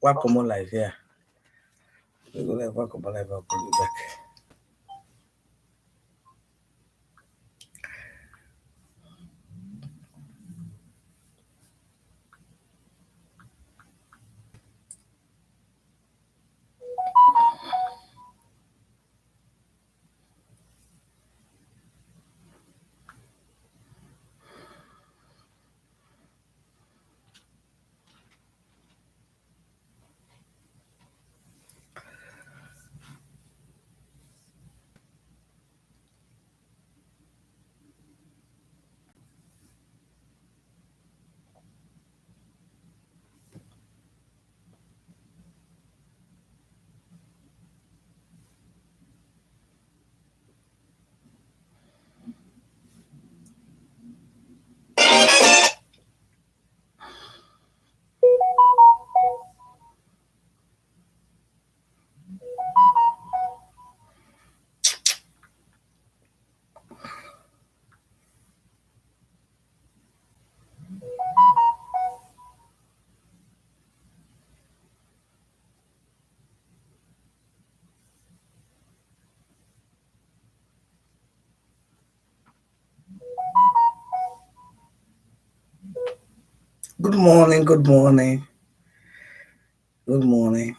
Welcome on live, yeah. We go live, welcome on live, I'll bring you back. Good morning, good morning. Good morning.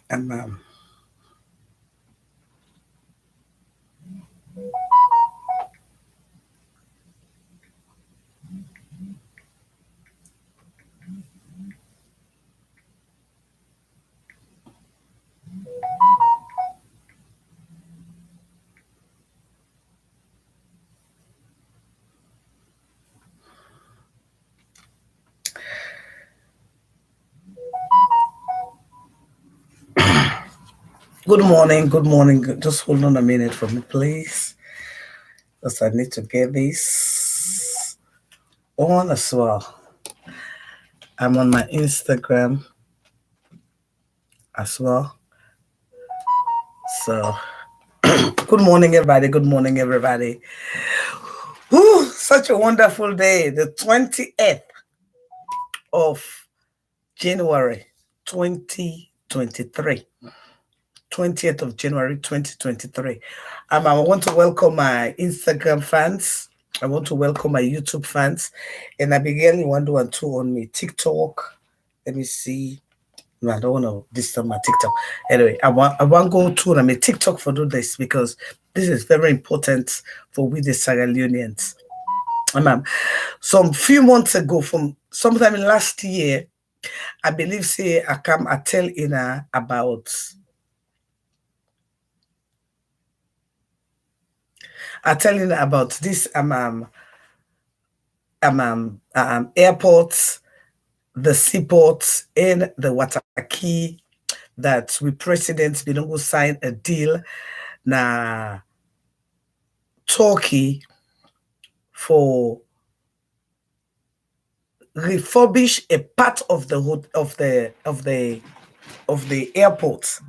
Good morning, good morning. Just hold on a minute for me, please. Because I need to get this on as well. I'm on my Instagram as well. So, good morning, everybody. Good morning, everybody. Whew, such a wonderful day. The 20th of January 2023. 20th of January 2023. I want to welcome my Instagram fans. I want to welcome my YouTube fans. And I began in 1 2 on me TikTok. Let me see. No, I don't want to disturb my TikTok. Anyway, I want to go to my TikTok for this because this is very important for we the Sierra Leoneans. Some few months ago, from sometime last year, I believe say I tell Ina about this airports, the seaports, and the water key that we president Binongo sign a deal na Turkey for refurbish a part of the airport.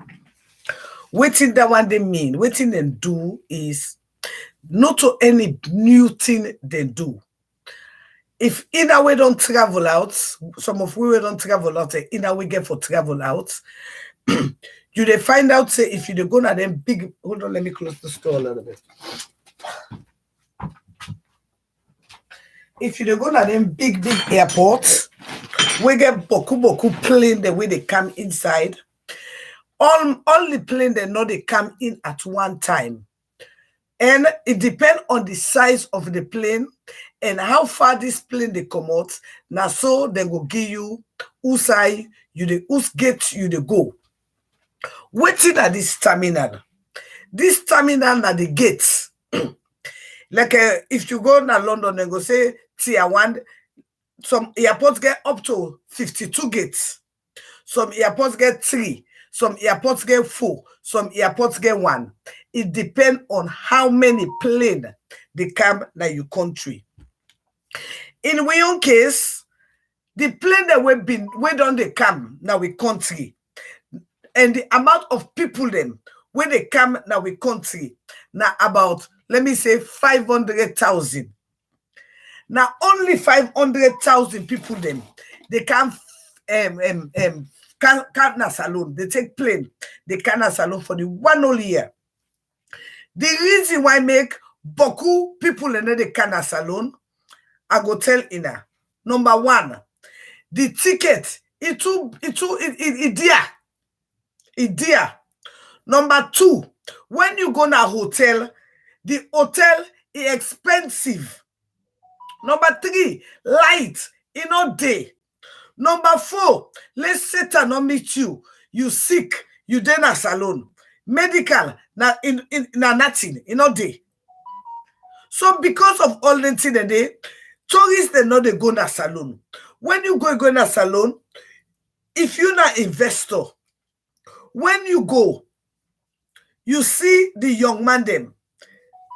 Waiting that one they mean, waiting and do is not to any new thing they do. If in a way don't travel out, some of we don't travel out, in a way get for travel out, you they find out say if you go to them big, hold on, let me close the store a little bit. If you go to them big airports, we get boku plane the way they come inside. All the plane they know they come in at one time. And it depends on the size of the plane and how far this plane they come out. Now so they will give you usai, you the us gate you the go. Waiting at this terminal. This terminal at the gates. Like if you go to London and go say tier 1, some airports get up to 52 gates. Some airports get 3. Some airports get 4. Some airports get 1. It depends on how many planes they come to your country. In my own case, the plane that where don't they come now we country, and the amount of people them when they come now we country now about, let me say, 500,000. Now only 500,000 people them they come Canna Salon. They take plane. The Canna Salon for the one whole year. The reason why make beaucoup people in the Canna Salon, I go tell Ina. Number one, the ticket, it dear. Number two, when you go na hotel, the hotel is expensive. Number three, light, day. Number four, let's say I not meet you. You sick, you then a salon. Medical, na nothing, day. So because of all the things they tourists they know they go na salon. When you go na salon, if you're not investor, when you go, you see the young man them,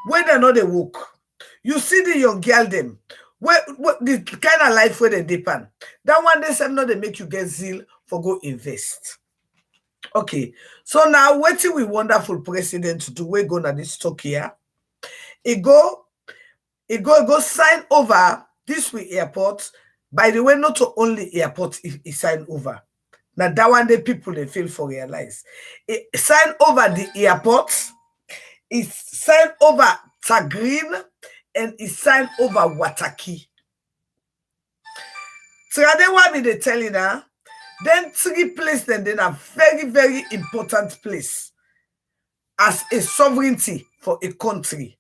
when they know they walk. You see the young girl them, what the kind of life where they depend. That one day some they make you get zeal for go invest. Okay, so now what till we wonderful president to do? We go na this talk here. He go sign over this way airport. By the way, not only airport if he sign over. Now that one day people they fail for realize. He sign over the airport, he sign over Tagreen, and he sign over Wataki. So then what me they tell you now? Then three places then are very, very important place as a sovereignty for a country.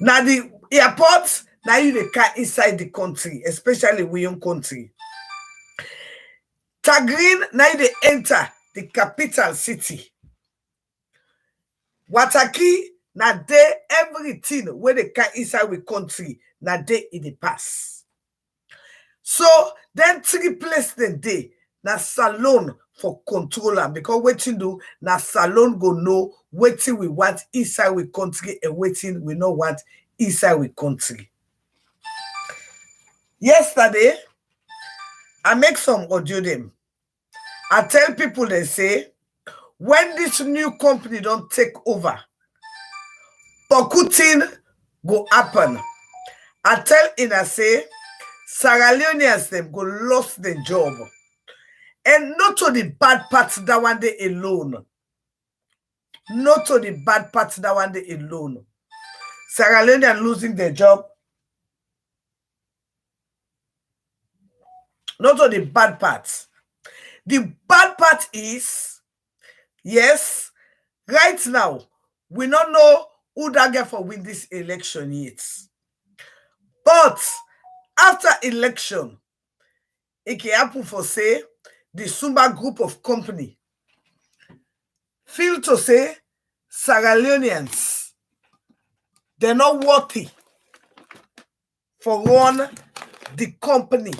Now the airport, now you they can inside the country, especially we own country. Tagreen, now they enter the capital city. Wataki, now they everything where they can inside we country, now they in the pass. So then three places then they na salon for controller because waiting do na salon go know waiting we want inside we country and waiting we know want inside we country. Yesterday, I make some audio them. I tell people they say when this new company don't take over, Pokutin go happen. I tell in I say Sierra Leoneans them go lost their job. And not to the bad parts that one day alone. Not to the bad parts that one day alone. Sierra Leoneans losing their job. Not to the bad parts. The bad part is, yes, right now, we don't know who that get for win this election yet. But after election, it can happen for say the Sumba group of company feel to say Sierra Leoneans they're not worthy for run the company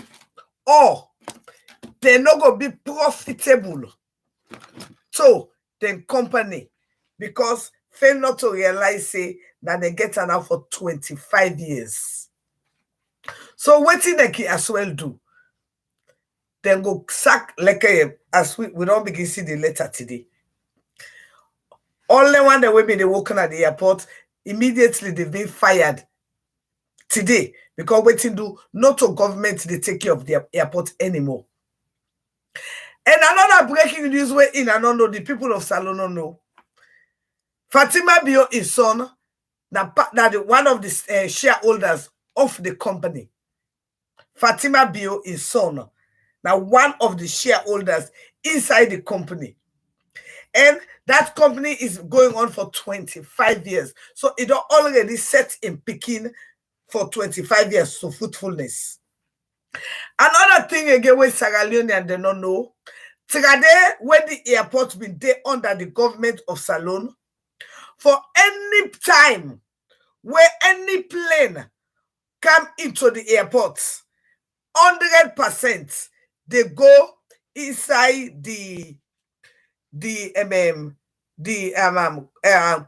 or they're not gonna be profitable to the company because fail not to realize say that they get enough for 25 years. So what thing they can as well do? Then go sack like as we don't begin see the letter today. Only one that women they walking at the airport, immediately they've been fired today because waiting do not to government they take care of the airport anymore. And another breaking news way in I don't know the people of Salon know. Fatima Bio is son now one of the shareholders of the company. Fatima Bio is son. Now one of the shareholders inside the company. And that company is going on for 25 years. So it already set in Peking for 25 years, so fruitfulness. Another thing again with Sierra Leone and they don't know, today when the airport been there under the government of Salon, for any time where any plane come into the airport, 100% they go inside the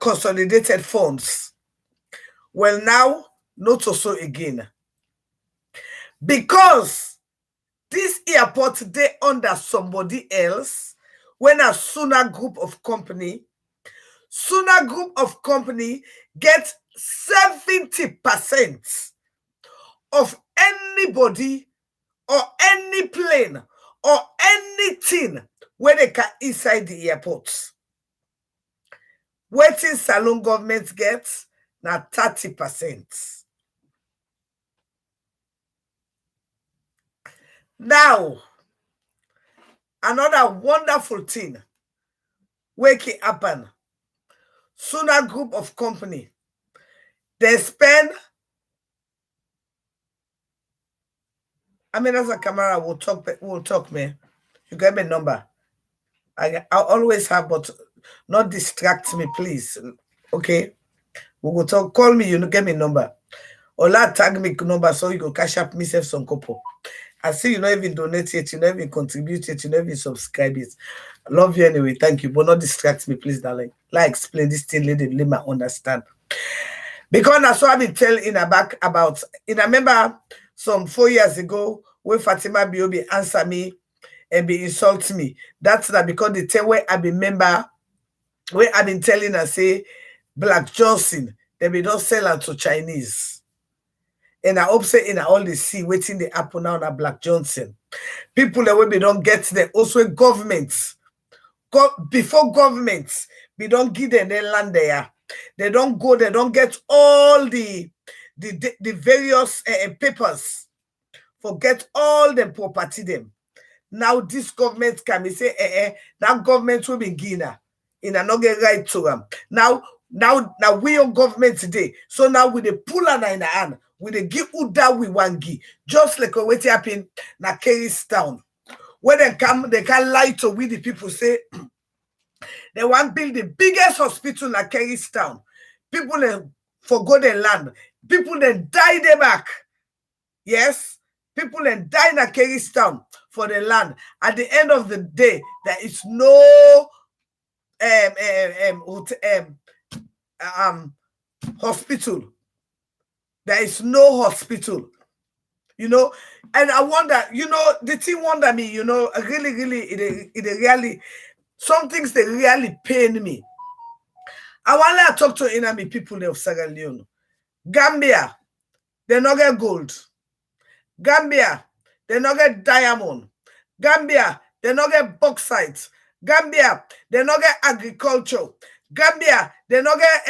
consolidated funds. Well, now not so again because this airport they under somebody else. When a SUNNA group of company get 70% of anybody or any plane or anything where they can inside the airports. Waiting saloon government gets now 30%. Now, another wonderful thing wake it happen. SUNNA group of company, they spend, I mean, as a camera will talk me. You get my number. I always have, but not distract me, please. Okay? We will talk. Call me, you get me number. Or tag me number so you go cash up myself some couple. I see you not even donate it, you not even contribute it, you not even subscribe it. I love you anyway, thank you. But not distract me, please, darling. Like explain this thing, let me understand. Because that's what I've been telling in a back about. I remember some 4 years ago when Fatima Biobi answer me and be insult me. That's not because the time where I remember where I've been telling her say Black Johnson, they be don't sell her to Chinese. And I hope say in all the see waiting the apple now na Black Johnson. People that we don't get there, also governments. Before governments, we don't give them their land there. They don't go, they don't get all the various papers. Forget all the property them. Now this government can be say, that government will be Guinea. In a not get right to them. Now we on government today. So now with the pull in the hand, with the give who that we want give. Just like what happened na Town. When they come, they can lie to we the people say they want build the biggest hospital in Town. People then forgo their land. People then die there back. Yes. People then die in Town for the land. At the end of the day, there is no hospital. There is no hospital. You know, and I wonder, you know, the thing wonder me, you know, really, it really, some things they really pain me. I want to talk to enemy people of Sierra Leone. Gambia, they not get gold. Gambia, they not get diamond. Gambia, they not get bauxite. Gambia, they not get agriculture. Gambia, they not get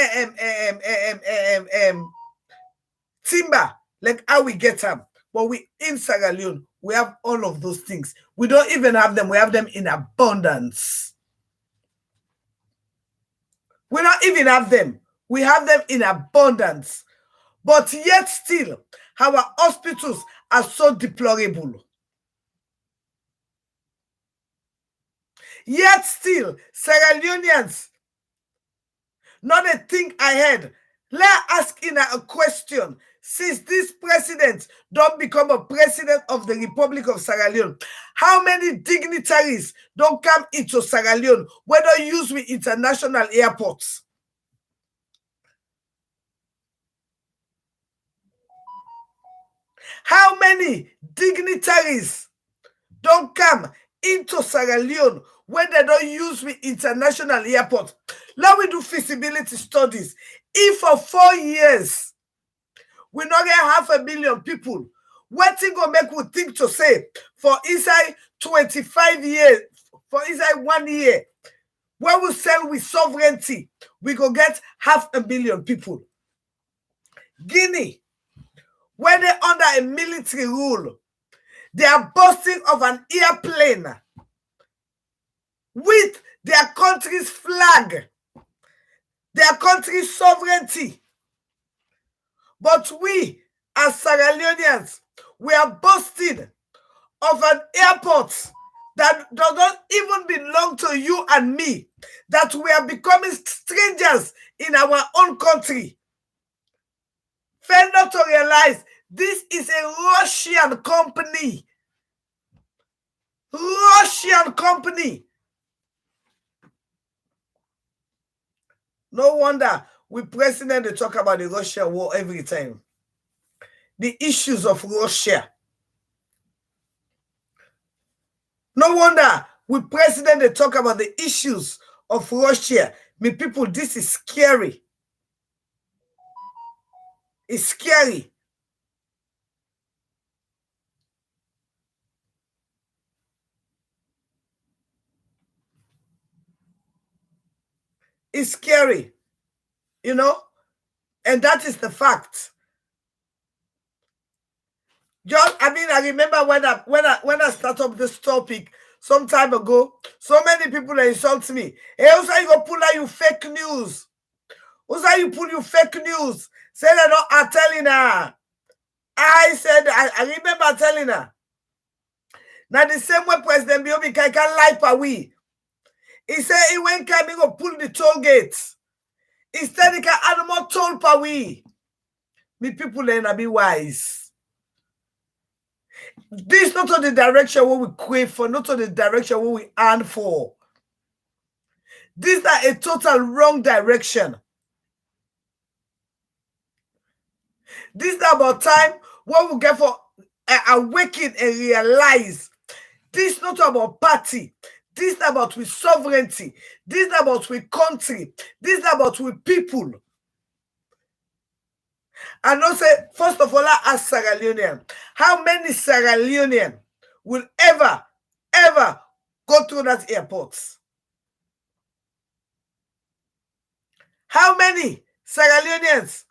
timber, like how we get them. But we in Sierra Leone, we have all of those things. We don't even have them. We have them in abundance. We don't even have them. We have them in abundance. But yet still, our hospitals are so deplorable. Yet still, Sierra Leoneans, not a think ahead. Let's ask in a question. Since this president don't become a president of the Republic of Sierra Leone, how many dignitaries don't come into Sierra Leone, whether use with international airports? How many dignitaries don't come into Sierra Leone when they don't use with international airport? Let we do feasibility studies. If for 4 years, we not get 500 million people, what thing go make we think to say for inside 25 years, for inside 1 year, when we sell with sovereignty, we go get 500 million people. Guinea, when they under a military rule, they are boasting of an airplane with their country's flag, their country's sovereignty. But we, as Sierra Leoneans, we are boasting of an airport that does not even belong to you and me, that we are becoming strangers in our own country. Fail not to realize this is a Russian company. Russian company. No wonder we president they talk about the Russia war every time. The issues of Russia. No wonder we president they talk about the issues of Russia. Me people, this is scary. It's scary. It's scary, you know, and that is the fact. Just, I mean, I remember when I started up this topic some time ago, so many people insult me. Hey, also you go pull out you fake news. Also you pull you fake news. Say they're not are telling her. I said, I remember telling her. Now the same way President Biobi can lie per we. He said he went coming go pull the toll gates. Instead, he can add more toll per we. Me people then be wise. This not on the direction what we crave for, not on the direction what we earn for. These are a total wrong direction. This is about time what we get for awaken and realize this is not about party. This is about with sovereignty. This is about with country. This is about with people. And also, first of all, I ask Sierra Leonean, how many Sierra Leonean will ever go through that airport? How many Sierra Leoneans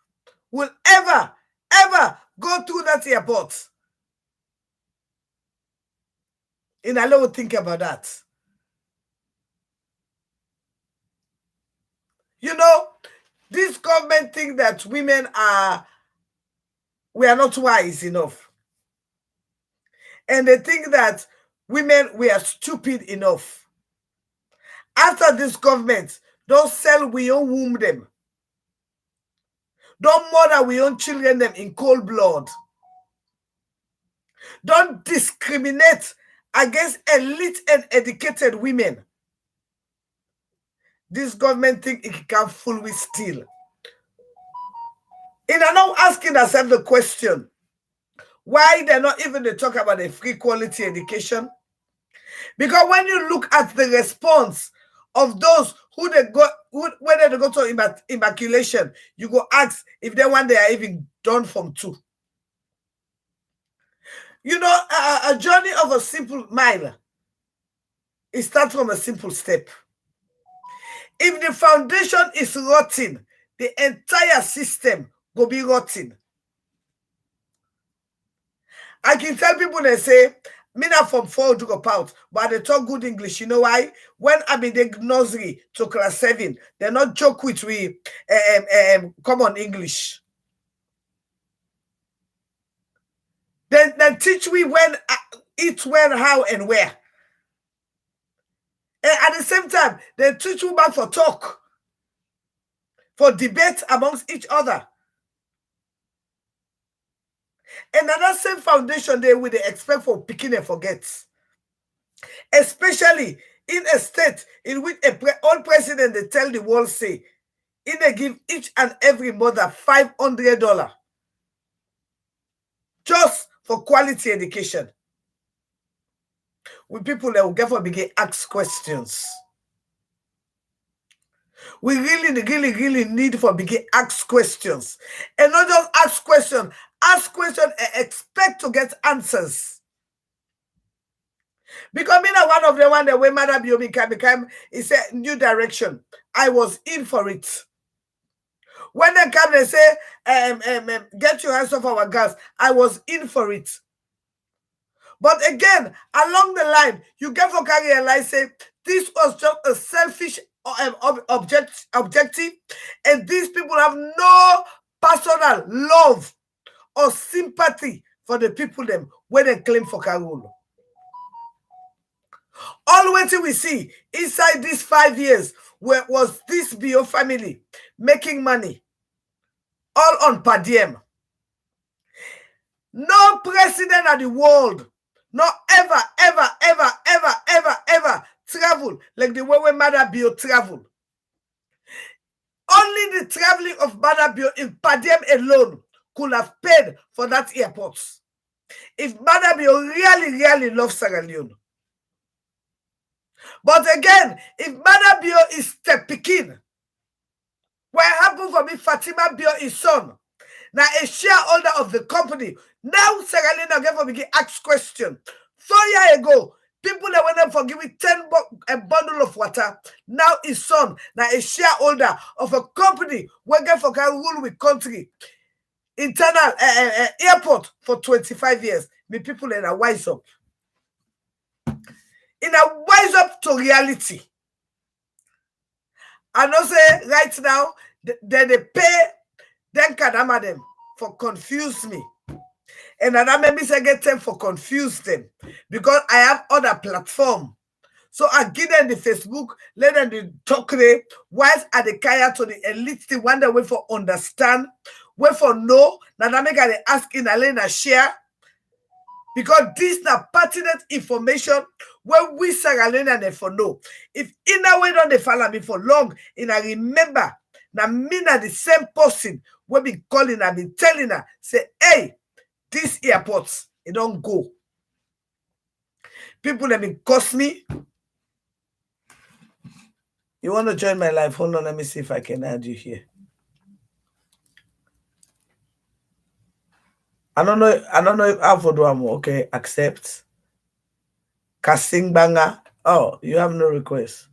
will ever go through that airport? And I will think about that. You know, this government think that women we are not wise enough. And they think that women, we are stupid enough. After this government, don't sell we own womb them. Don't murder we own children them in cold blood. Don't discriminate against elite and educated women. This government think it can fool with steal. And I'm not asking ourselves the question, why they're not even they talk about a free quality education? Because when you look at the response of those who they go, whether they go to immaculation, you go ask if they want they are even done from 2. You know, a journey of a simple mile, it starts from a simple step. If the foundation is rotten, the entire system will be rotten. I can tell people, they say, me not from 4 to go out, but they talk good English. You know why? When I'm in the nursery to class 7, they're not joke with we common English. Then teach we when, eat when, how, and where. And at the same time, they teach you back for talk, for debate amongst each other. And that same foundation they will expect for picking and forgets. Especially in a state in which all president they tell the world say, in they give each and every mother $500 just for quality education. With people that will get for begin ask questions. We really need for begin ask questions. And not just ask questions and expect to get answers. Because me not one of the one that when Madam Biomi became, it's a new direction. I was in for it. When they come, they say, get your hands off our gas. I was in for it. But again, along the line, you get for carry a line say, this was just a selfish objective, and these people have no personal love or sympathy for the people them when they claim for Karul. All what we see inside these 5 years was this Bio family making money, all on per diem. No president of the world, not ever travel like the way when Mother Bio travel. Only the traveling of Mother Bio in per diem alone could have paid for that airport. If Mother Bio really loves Sierra Leone. But again, if Mother Bio is Tepikin, what happened for me, Fatima Bio is son. Now a shareholder of the company. Now Sierra Leone again for begin ask question. 4 years ago, People that went them for giving a bundle of water. Now his son, now a shareholder of a company working for can rule with country. Internal airport for 25 years. Me people in a wise up. In a wise up to reality. I know say right now, they pay then Kadama them for confuse me. And that made me say get them for confuse them. Because I have other platform. So I give them the Facebook, let them the talk there, whilst at the kaya to the elite, the one that way for understand, way for know, now that make I ask in Alena share. Because this is pertinent information when we Sierra Leone and for know. If in a way don't they follow me for long, and I remember now me na the same person when be calling and be telling her, say, hey, this airport, it don't go. People let me cost me. You want to join my life? Hold on, let me see if I can add you here. I don't know if Alpha okay, accept. Casting banger. Oh, you have no request.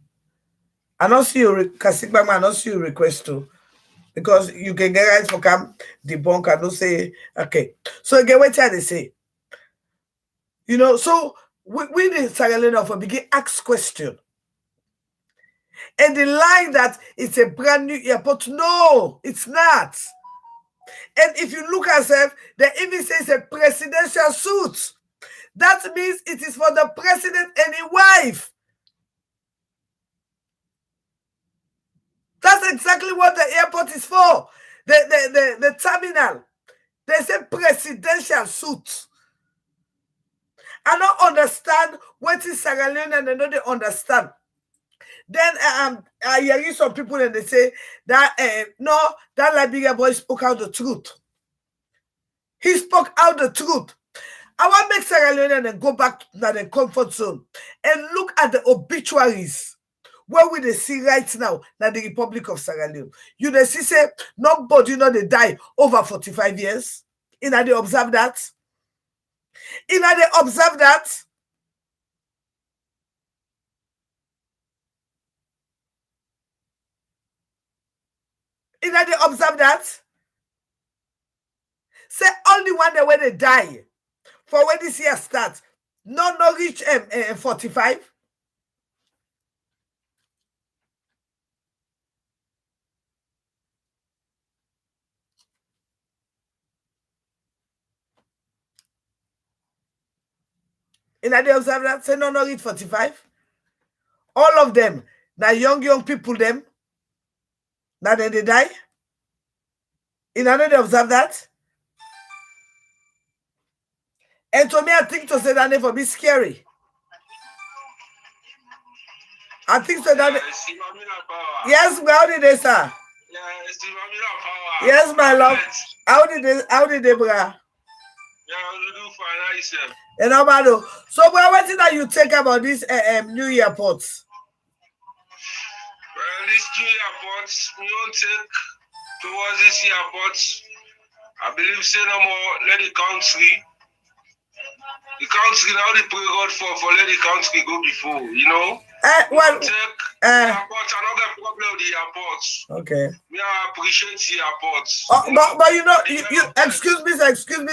I don't see your casting banger, I don't see your request too. Because you can get guys for come debunk and don't say okay. So again, what they say? You know, so we the Sierra Leone for begin ask question. And the lie that it's a brand new airport. No, it's not. And if you look at it, they even say it's a presidential suit. That means it is for the president and his wife. That's exactly what the airport is for. The terminal. They say presidential suit. I don't understand what is Sierra Leone and they know they understand. Then I hear some people and they say that no, that Liberia boy spoke out the truth. He spoke out the truth. I want to make Sierra Leone and then go back to the comfort zone and look at the obituaries. What we they see right now in the Republic of Sierra Leone? You they see say nobody they die over 45 years. In they observe that. In they observe that. In they observe that. Say only one day when they die. For when this year starts, no reach 45. In they observe that, say no reach 45. All of them, now young people them, now then they die. In they observe that. And to me, I think to say that name for me scary. I think so that. Yes, how did they, sir? Yes, my love. How did they, bro? Yeah, you do fine, and nobody. So, what did that you take about this new airports? Well, this new airports, we don't take towards this airports. I believe say no more let the country. The country now they pray God for let the country go before, you know. Well, take the airports, I don't get problem with the airports. Okay. Me I appreciate the airports. Oh, but you know, you excuse me,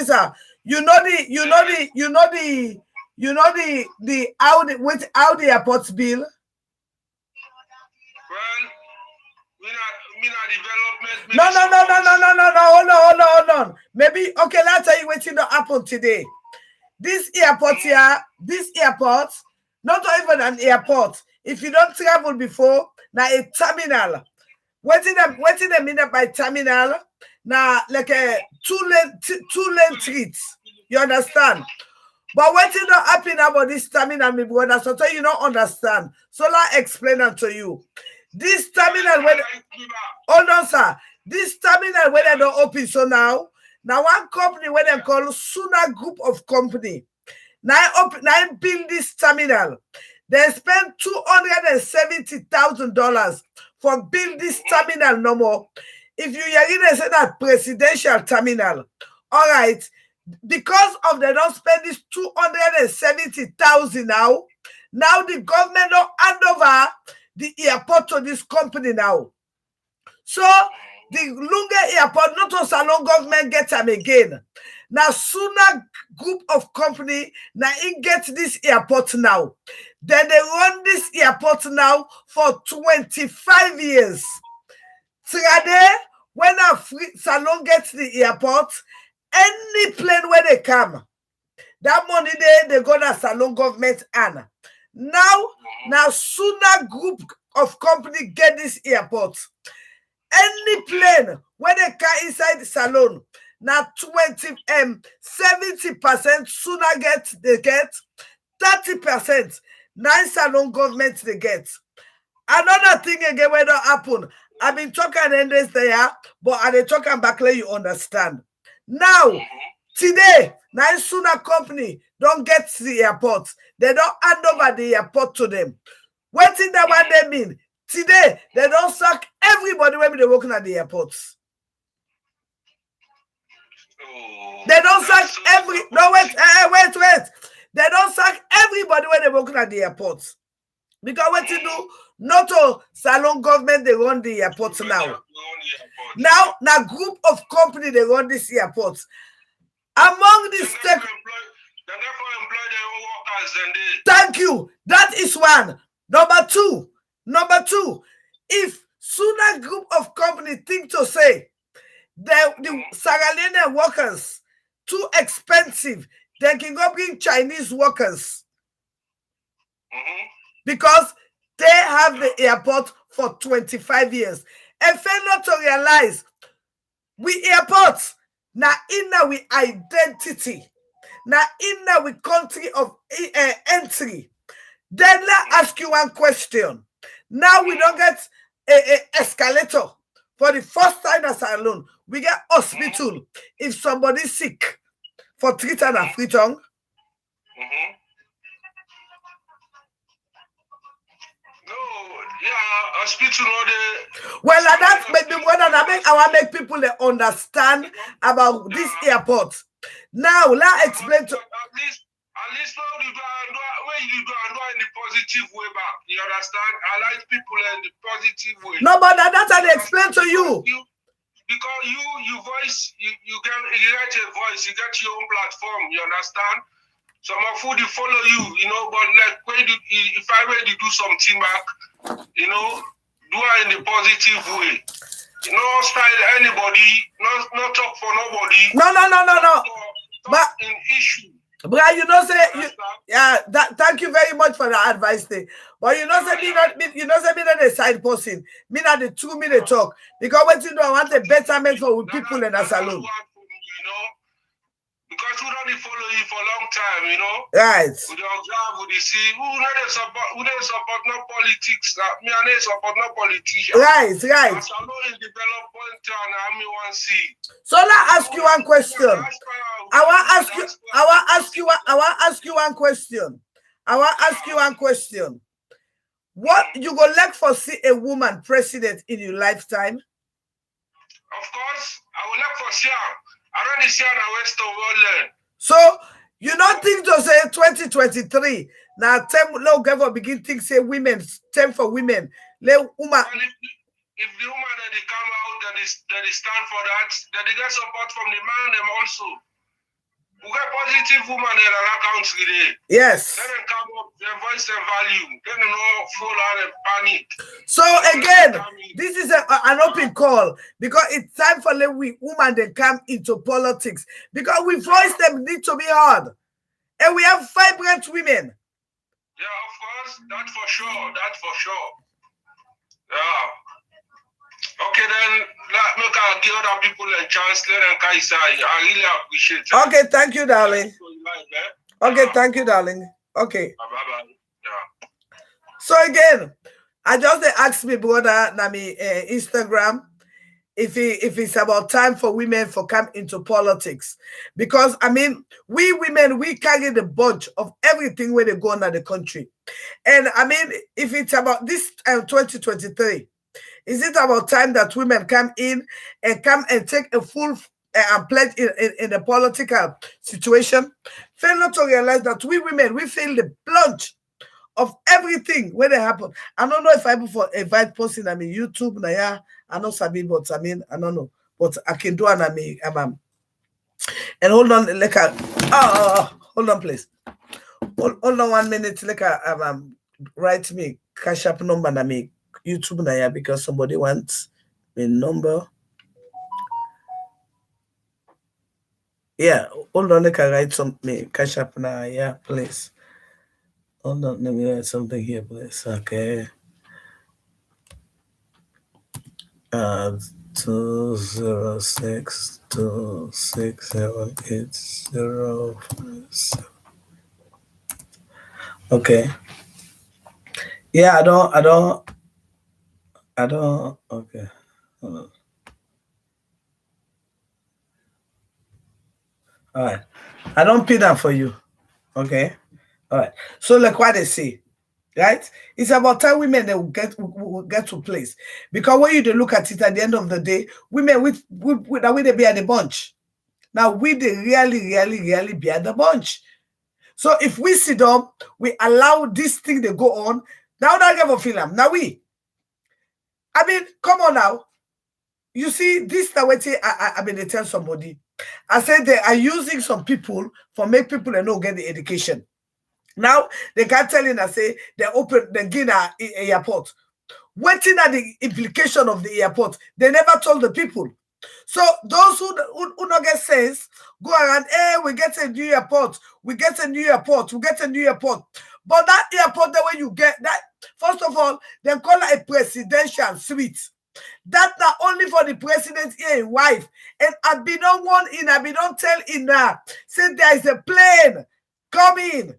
sir. You know the how the airports bill. Well, me not development. No. Hold on. Maybe okay. Let's tell you what's going to happen today. This airport here, not even an airport. If you don't travel before, now a terminal. What in the mean by terminal? Now like a two-lane streets. You understand? But what is not happening about this terminal, my brother? So you don't understand. So I'll explain it to you. This terminal, hold on, sir. This terminal where they don't open so now one company where they call SUNNA Group of Company. Now build this terminal. They spend $270,000 for build this terminal no more. If you hear it, say that presidential terminal. All right. because of they don't spend this 270,000 now. Now the government don't hand over the airport to this company now. So the Lunga airport, not also Salon government gets them again. Now SUNNA group of company now it gets this airport now. Then they run this airport now for 25 years. Today, when a Salon gets the airport, any plane where they come, that money they go to Salon government and now SUNNA group of company get this airport. Any plane when they come inside the Salon, now 70% SUNNA they get 30%. 9 Salon government they get. Another thing again when that happen. I've been talking in this there, but I they talking back let you understand. Now, today, now SUNNA company don't get to the airport. They don't hand over the airport to them. What in that what they mean? Today, they don't sack everybody when they're working at the airports. They don't sack wait. They don't sack everybody when they're working at the airports. Because what you do, not all Salon government, they run the airports now. Now group of company, they run this airport. Among these thank you. That is one. Number two, if SUNNA group of company think to say the Sierra Leone workers too expensive, they can go bring Chinese workers. Because they have the airport for 25 years. And fail not to realize, we airports, now in we identity, now in we country of entry. Then let's ask you one question. Now we don't get a escalator. For the first time as alone, we get hospital if somebody's sick for treatment and free tongue. Hospital well, that make the one that I want make people understand about this airport. Now, let's explain to at least when you do in the positive way back. You understand? I like people in the positive way. No, but that's how they explain to you. Because you voice, you get a voice, you get your own platform. You understand? Some of who they follow you, but like if I ready to do something back, do it in the positive way. Style anybody, not talk for nobody. No. But in issue. But thank you very much for the advice thing. But me not a side person. Me not the 2 minute talk. Because what you do, I want a betterment for people in a salon. Because we don't follow you for a long time, Right. We don't observe, we see who don't support no politics. Me and they support no politician. Right. As I know in development and I want to see. So let's ask you one question. I want to ask you one question. What you go like for see a woman president in your lifetime? Of course, I would like for see her. I don't see her in the Western world. So you don't think to say 2023 now time low government begin think say women time for women. Let woman. If the woman that they come out that they stand for that they get support from the man them also. We got positive women in our country there. Yes. Then they come up, they voice their value. Then they know fall out and panic. So again, this is an open call because it's time for the women to come into politics because we voice them need to be heard, and we have vibrant women. Yeah, of course, that's for sure. Yeah. Okay, then look, I'll give other people a chance. Let them say, I really appreciate it. Okay, thank you, darling. Okay, thank you, darling. Okay. Bye. Yeah. So again, I just asked me brother Nami Instagram if it's about time for women for come into politics, because I mean we women we carry the bunch of everything where they go on in the country, and I mean if it's about this 2023. Is it about time that women come in and take a full and pledge in the political situation, fail not to realize that we women, we feel the plunge of everything when it happen. I don't know if I before invite posting, I mean, YouTube, na yeah, I know Sabi, but I mean, I don't know. But I can do, and I mean, and hold on, like hold on, please. Hold on 1 minute, like write me cash up number na me YouTube na yeah, because somebody wants a number. Yeah, hold on, like I write something cash up na yeah, please. Hold on, let me write something here, please. Okay. 206267807. Okay. Yeah, I don't. Okay. Hold on. All right. I don't pin that for you. Okay. All right. So like what they say, right? It's about time women that will get to place. Because when you look at it at the end of the day, women with the way they be at the bunch. Now we they really be at the bunch. So if we sit down, we allow this thing to go on. Now don't give a film. Now I mean, come on now. You see, this the way I mean, they tell somebody. I said they are using some people for make people and not get the education. Now they can't tell in. I say they open the Guinea airport. Waiting at the implication of the airport, they never told the people. So those who not get sense go around, hey, we get a new airport, we get a new airport, we get a new airport. But that airport, the way you get that, first of all, they call it a presidential suite. That not only for the president and his wife. And I be don't want in, I be don't tell in that. Say there is a plane coming.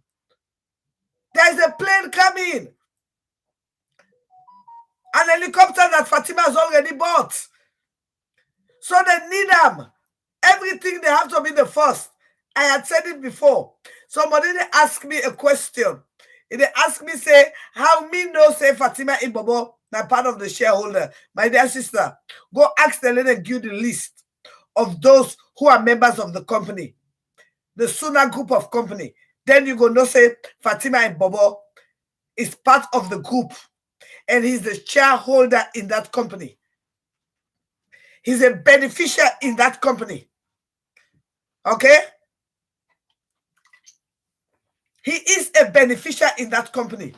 There is a plane coming. An helicopter that Fatima has already bought. So they need them. Everything they have to be the first. I had said it before. Somebody they asked me a question. They asked me, say, how me know, say, Fatima Ibobo, not part of the shareholder. My dear sister, go ask the lady give the list of those who are members of the company. The SUNNA group of company. Then you go know, say, Fatima Ibobo is part of the group. And he's the shareholder in that company. He's a beneficiary in that company. Okay? He is a beneficiary in that company.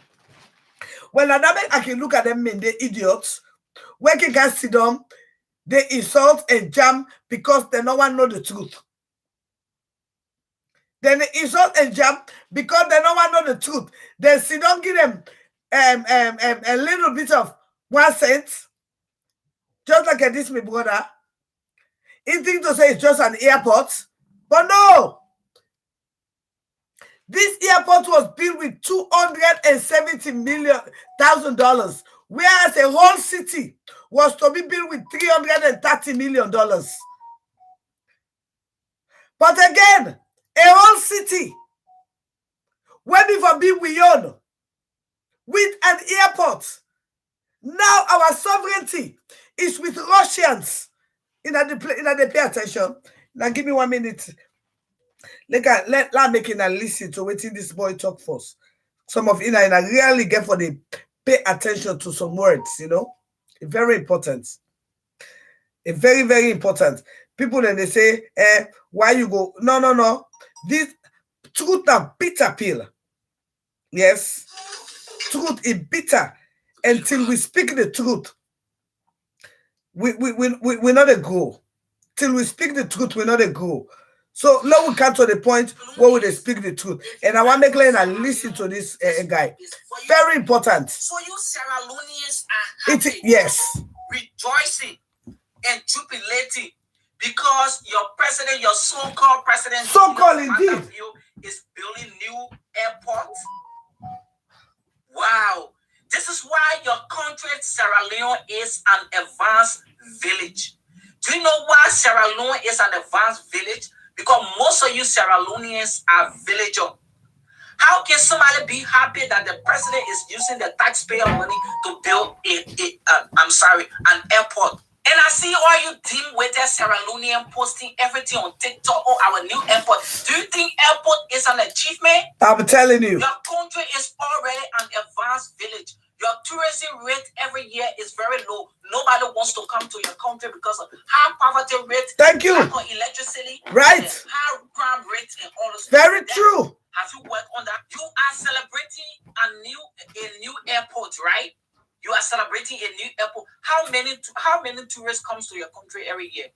Well, I can look at them and they're idiots. When you guys sit down, they insult and jam because they no one know the truth. Then they insult and jam because they no one know the truth. They sit down, give them a little bit of 1 cent. Just like this, my brother. He thinks to say it's just an airport. But no. This airport was built with $270 million, whereas a whole city was to be built with $330 million. But again, a whole city, where before be we own, with an airport. Now our sovereignty is with Russians. In the pay attention. Now give me 1 minute. Let make it listen to what this boy talk first. Some of you really get for the pay attention to some words, you know. It's very important. It's very, very important. People then they say, why you go? No. This truth and bitter pill. Yes. Truth is bitter. Until we speak the truth. We not a go. Till we speak the truth, we not a go. So now we come to the point where we speak the truth. And I want to make and listen to this guy. Very important. So you Sierra Leoneans are happy, yes, rejoicing and jubilating because your president, your so-called president, indeed, is building new airports. Wow. This is why your country, Sierra Leone, is an advanced village. Do you know why Sierra Leone is an advanced village? Because most of you Sierra Leoneans are villagers. How can somebody be happy that the president is using the taxpayer money to build an airport? And I see all you dim with that Sierra Leonean posting everything on TikTok or our new airport. Do you think airport is an achievement? I'm telling you. Your country is already an advanced village. Your tourism rate every year is very low. Nobody wants to come to your country because of high poverty rate. Thank you. Lack of electricity. Right. High crime rate and all this. Very true. Have you worked on that? You are celebrating a new airport, right? You are celebrating a new airport. How many tourists comes to your country every year?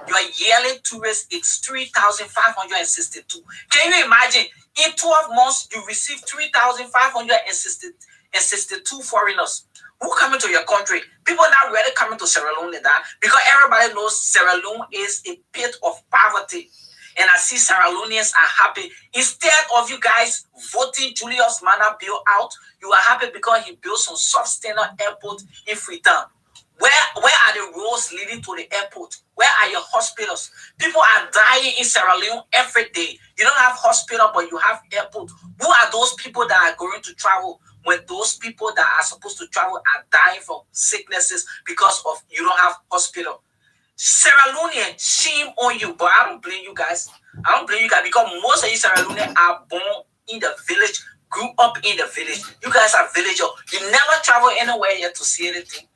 Your yearly tourist is 3,562. Can you imagine? In 12 months, you receive 3,562 foreigners who come into your country. People not really coming to Sierra Leone that because everybody knows Sierra Leone is a pit of poverty. And I see Sierra Leoneans are happy. Instead of you guys voting Julius Mana bill out, you are happy because he built some substandard airport in Freetown. Where are the roads leading to the airport? Where are your hospitals? People are dying in Sierra Leone every day. You don't have hospital, but you have airport. Who are those people that are going to travel when those people that are supposed to travel are dying from sicknesses because of you don't have hospital? Sierra Leone, shame on you, but I don't blame you guys. I don't blame you guys because most of you Sierra Leone are born in the village, grew up in the village. You guys are villagers. You never travel anywhere yet to see anything.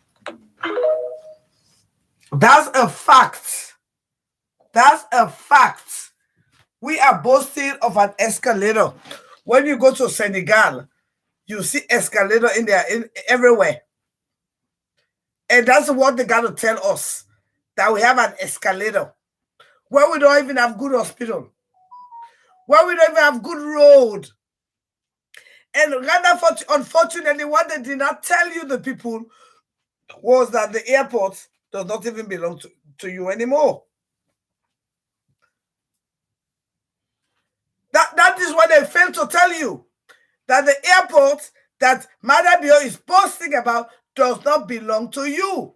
That's a fact. That's a fact. We are boasting of an escalator. When you go to Senegal, you see escalator in there everywhere. And that's what they got to tell us, that we have an escalator. Where we don't even have good hospital. Where we don't even have good road. And rather, unfortunately, what they did not tell you, the people, was that the airport does not even belong to you anymore. That is what they failed to tell you. That the airport that Madabio is posting about does not belong to you.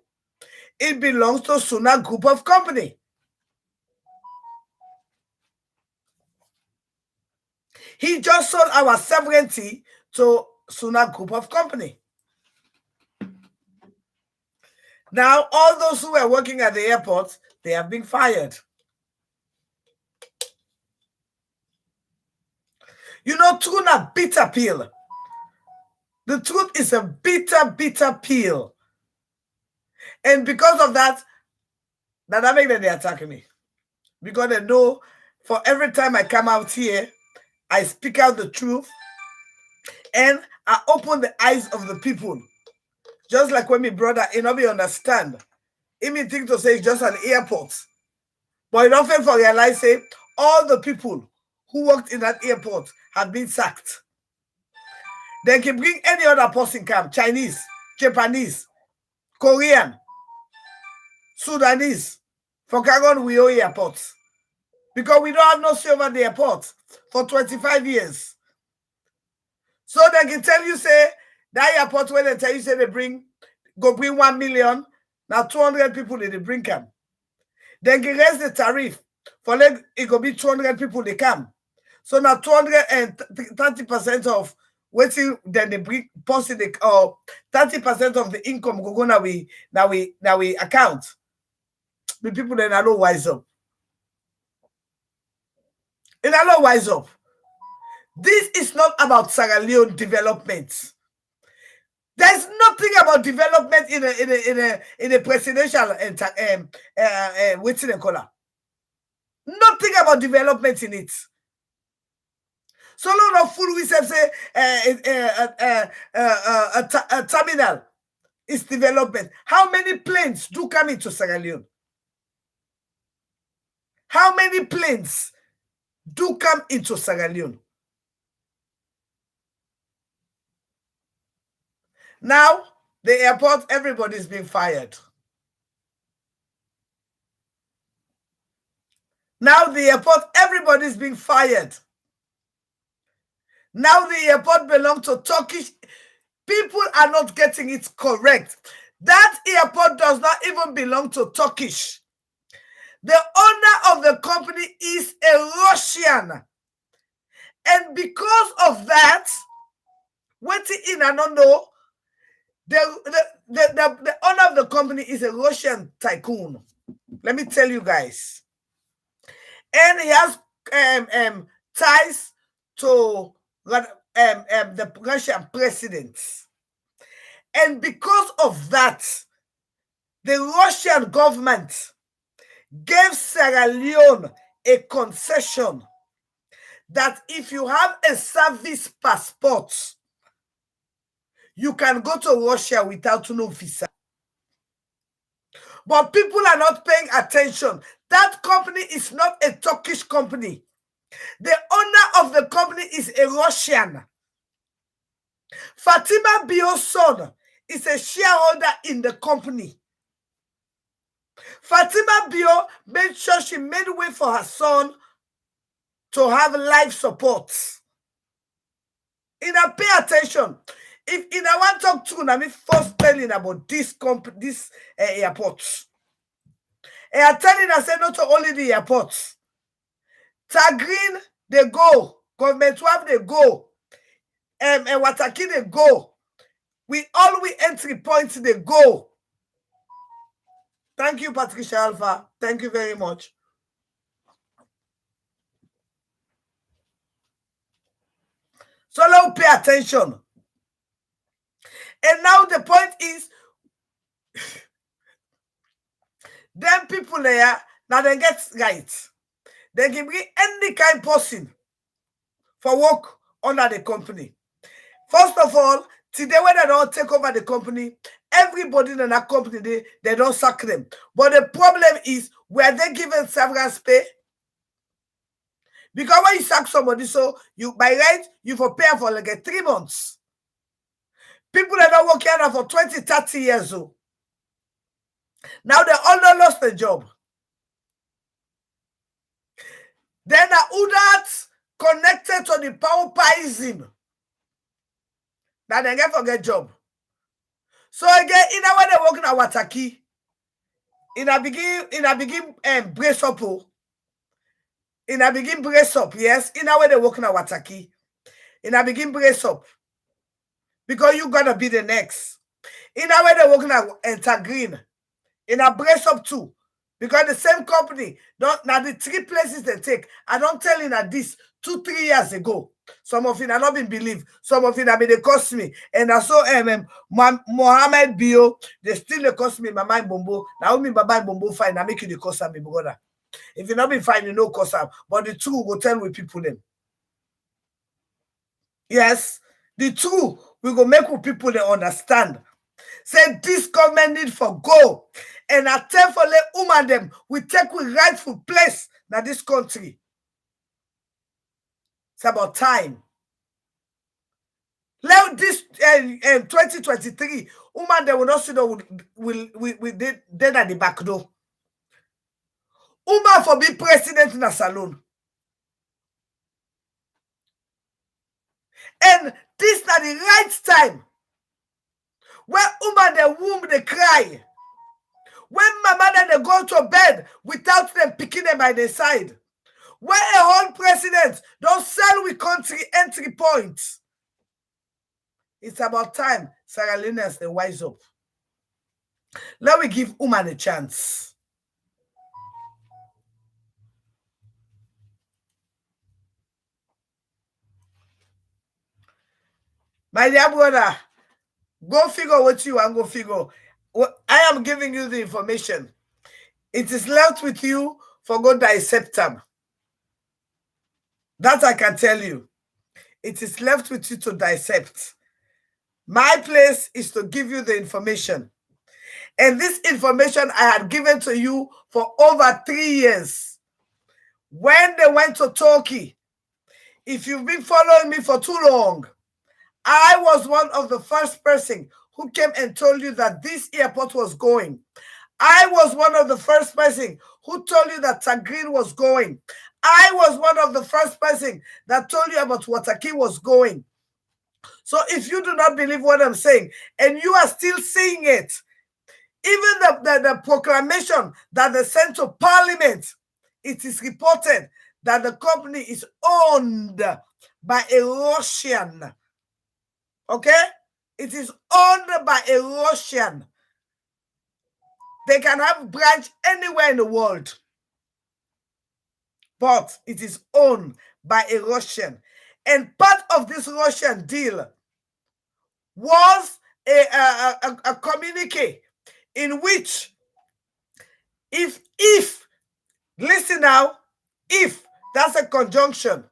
It belongs to SUNNA Group of Company. He just sold our sovereignty to SUNNA Group of Company. Now, all those who were working at the airport, they have been fired. You know, truth is a bitter pill. The truth is a bitter, bitter pill. And because of that makes them they attacking me. Because they know for every time I come out here, I speak out the truth and I open the eyes of the people. Just like when my brother, nobody understand. He may think to say it's just an airport. But it often for realize, say, all the people who worked in that airport have been sacked. They can bring any other person come, Chinese, Japanese, Korean, Sudanese, for Kagon we own airports. Because we don't have no say over the airport for 25 years. So they can tell you, say, that airport when they tell you, say, they go bring 1 million, now 200 people they bring come. They can raise the tariff for like it go be 200 people they come. So now 230% of waiting then they bring possibly 30% of the income go now we account. The people then are not wise up. And are not wise up. This is not about Sierra Leone development. There's nothing about development in a presidential what's in color. Nothing about development in it. So lot of food we say a terminal is development. How many planes do come into Sierra Leone? How many planes do come into Sierra Leone? Now, the airport, everybody's being fired. Now, the airport, everybody's being fired. Now, the airport belongs to Turkish. People are not getting it correct. That airport does not even belong to Turkish. The owner of the company is a Russian. And because of that, waiting in and know, the owner of the company is a Russian tycoon. Let me tell you guys. And he has ties to the Russian president. And because of that, the Russian government gave Sierra Leone a concession that if you have a service passport, you can go to Russia without no visa. But people are not paying attention. That company is not a Turkish company. The owner of the company is a Russian. Fatima Bio's son is a shareholder in the company. Fatima Bio made sure she made way for her son to have life support. Pay attention. If I want to talk to me first telling about this airport. And I'm telling I say not only the airports. Tagreen, they go. Government Wave, they go. And Wataki, they go. We entry points, they go. Thank you, Patricia Alpha. Thank you very much. So now pay attention. And now the point is, them people there, now they get right. They can bring any kind of person for work under the company. First of all, today when they don't take over the company, everybody in that company, they don't sack them. But the problem is, were they given severance pay? Because when you sack somebody, so you by right, you for pay for like 3 months. People that don't work here for 20, 30 years old. Now they all lost their job. Then who that connected to the power poison. Now they get forget job. So again, in a way they working at Wataki. In a begin brace up. In a begin brace up, yes. In a way they working at Wataki. In a begin brace up. Because you gonna be the next. In a way they working at Tagreen. In a brace up too. Because the same company, now the 3 places they take, I don't tell you that this 2-3 years ago. Some of it have not been believed. Some of it have been cost me. And I saw Mohammed Bio, they still cost me my mind bombo. Now me my mind bombo fine. I make you the cost me brother. If you not been fine, you know cost up. But the truth will tell with people them. Yes, the truth we go make with people they understand. Say this government need for go. And I tell for let woman them we take with rightful place in this country. It's about time. Let this 2023 woman they will not see that we did at the back door. Woman for be president in a salon. And this is the right time. When woman the womb they cry. When mama they go to bed without them picking them by their side. When a whole president don't sell we country entry points. It's about time Sierra Leoneans they wise up. Let me give woman a chance. My dear brother, go figure what you want, go figure. I am giving you the information. It is left with you for God to accept them. That I can tell you. It is left with you to dissect. My place is to give you the information. And this information I had given to you for over 3 years. When they went to Turkey, if you've been following me for too long, I was one of the first person who came and told you that this airport was going. I was one of the first person who told you that Tagreen was going. I was one of the first person that told you about Wataki was going. So if you do not believe what I'm saying, and you are still seeing it, even the proclamation that they sent to Parliament, it is reported that the company is owned by a. Okay? It is owned by a Russian. They can have branch anywhere in the world. But it is owned by a Russian. And part of this Russian deal was a communique in which if, listen now, if, that's a conjunction,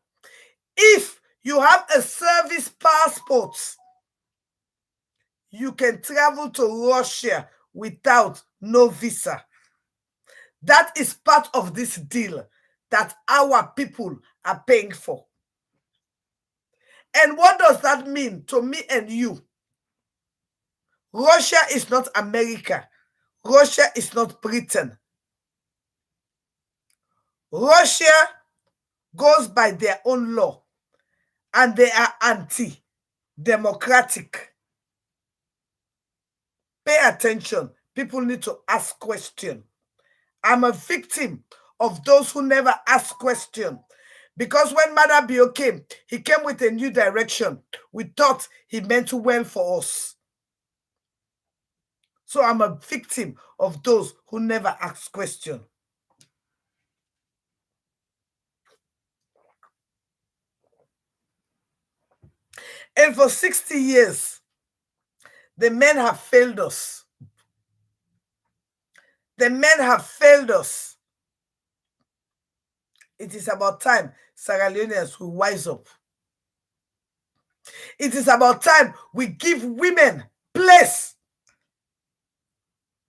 if you have a service passport, you can travel to Russia without no visa. That is part of this deal that our people are paying for. And what does that mean to me and you? Russia is not America. Russia is not Britain. Russia goes by their own law, and they are anti-democratic. Pay attention. People need to ask questions. I'm a victim of those who never ask questions. Because when Madabio came, he came with a new direction. We thought he meant well for us. So I'm a victim of those who never ask questions. And for 60 years, the men have failed us. The men have failed us. It is about time Sierra Leoneans will wise up. It is about time we give women place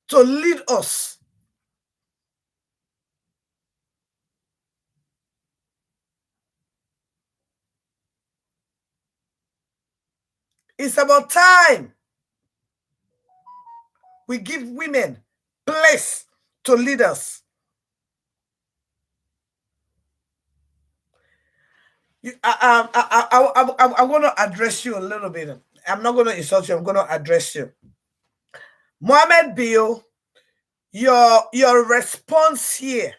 to lead us. It's about time we give women place to lead us. I'm going to address you a little bit. I'm not going to insult you. I'm going to address you. Mohammed Bio, your response here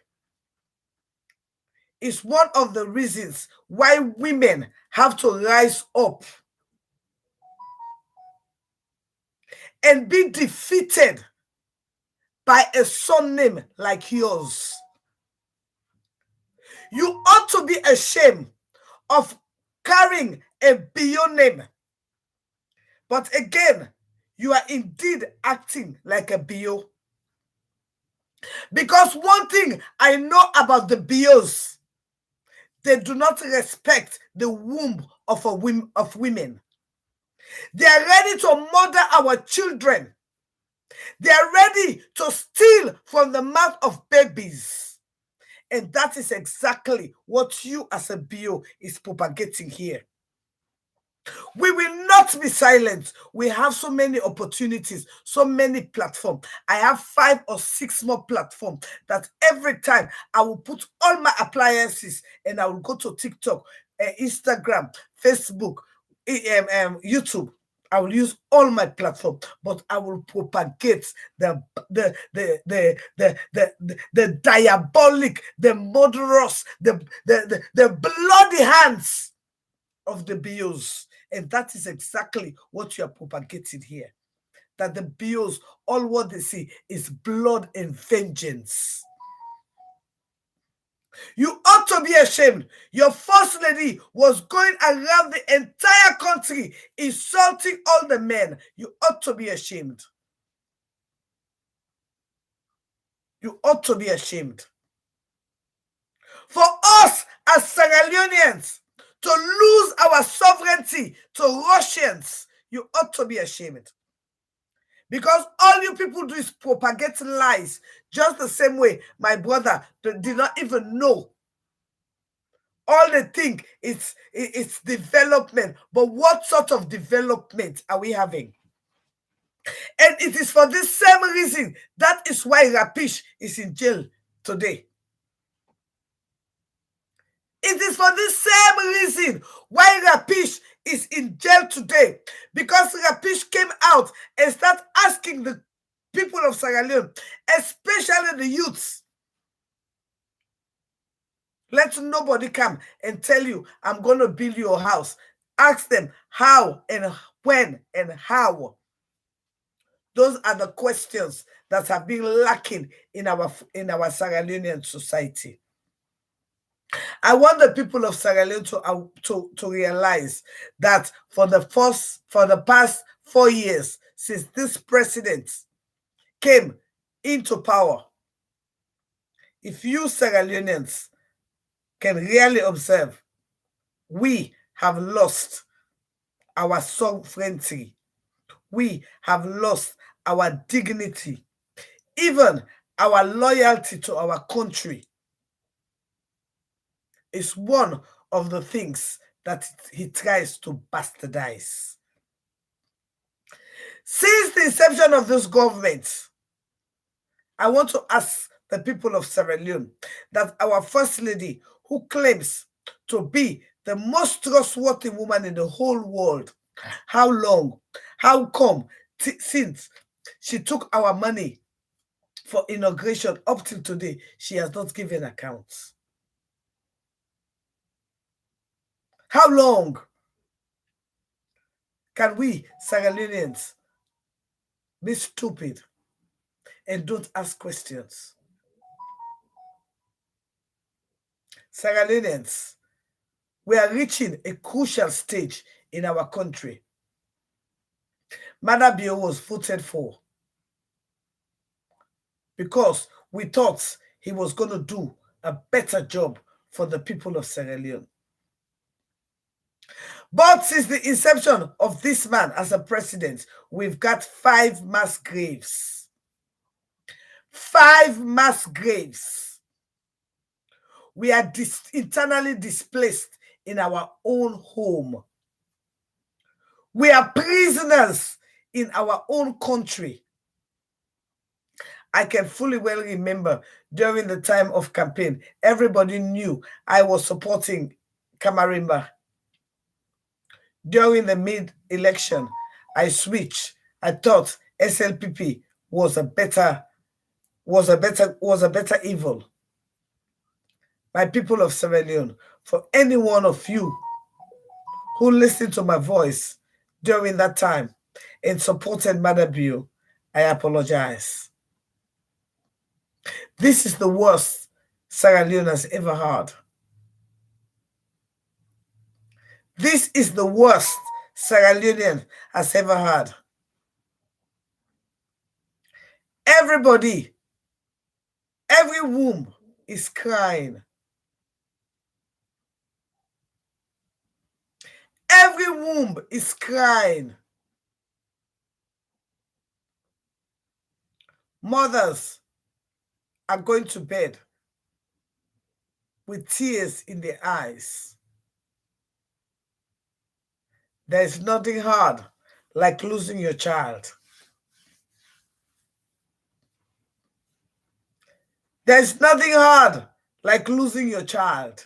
is one of the reasons why women have to rise up and be defeated by a surname like yours. You ought to be ashamed of carrying a Bio name. But again, you are indeed acting like a Bio. Because one thing I know about the Bios, they do not respect the womb of women. They are ready to murder our children. They are ready to steal from the mouth of babies. And that is exactly what you as a Bio is propagating here. We will not be silent. We have so many opportunities, so many platforms. I have 5 or 6 more platforms that every time I will put all my appliances and I will go to TikTok, Instagram, Facebook, YouTube. I will use all my platforms, but I will propagate the diabolic, the murderous, the bloody hands of the Bios. And that is exactly what you are propagating here. That the Bios, all what they see is blood and vengeance. You ought to be ashamed. Your first lady was going around the entire country insulting all the men. You ought to be ashamed. You ought to be ashamed. For us as Sierra Leoneans to lose our sovereignty to Russians, you ought to be ashamed. Because all you people do is propagate lies, just the same way my brother did not even know. All they think it's development. But what sort of development are we having? And it is for this same reason, that is why Rapish is in jail today. It is for this same reason why Rapish is in jail today. Because Rapish came out and started asking the people of Sierra Leone, especially the youths, let nobody come and tell you, I'm going to build your house. Ask them how and when and how. Those are the questions that have been lacking in our Sierra Leonean society. I want the people of Sierra Leone to realize that for the past 4 years since this president came into power, if you Sierra Leoneans can really observe, we have lost our sovereignty. We have lost our dignity, even our loyalty to our country is one of the things that he tries to bastardize. Since the inception of this government, I want to ask the people of Sierra Leone that our First Lady, who claims to be the most trustworthy woman in the whole world, how long, how come since she took our money for inauguration up till today, she has not given accounts? How long can we Sierra Leoneans be stupid and don't ask questions? Sierra Leoneans, we are reaching a crucial stage in our country. Mada Bio was voted for because we thought he was going to do a better job for the people of Sierra Leone. But since the inception of this man as a president, we've got 5 mass graves. 5 mass graves. We are internally displaced in our own home. We are prisoners in our own country. I can fully well remember during the time of campaign, everybody knew I was supporting Kamarimba. During the mid-election, I switched. I thought SLPP was a better evil. My people of Sierra Leone, for any one of you who listened to my voice during that time and supported Mada Bio, I apologize. This is the worst Sierra Leone has ever had. This is the worst Sierra Leone has ever had. Everybody, every womb is crying. Every womb is crying. Mothers are going to bed with tears in their eyes. There is nothing hard like losing your child. There's nothing hard like losing your child.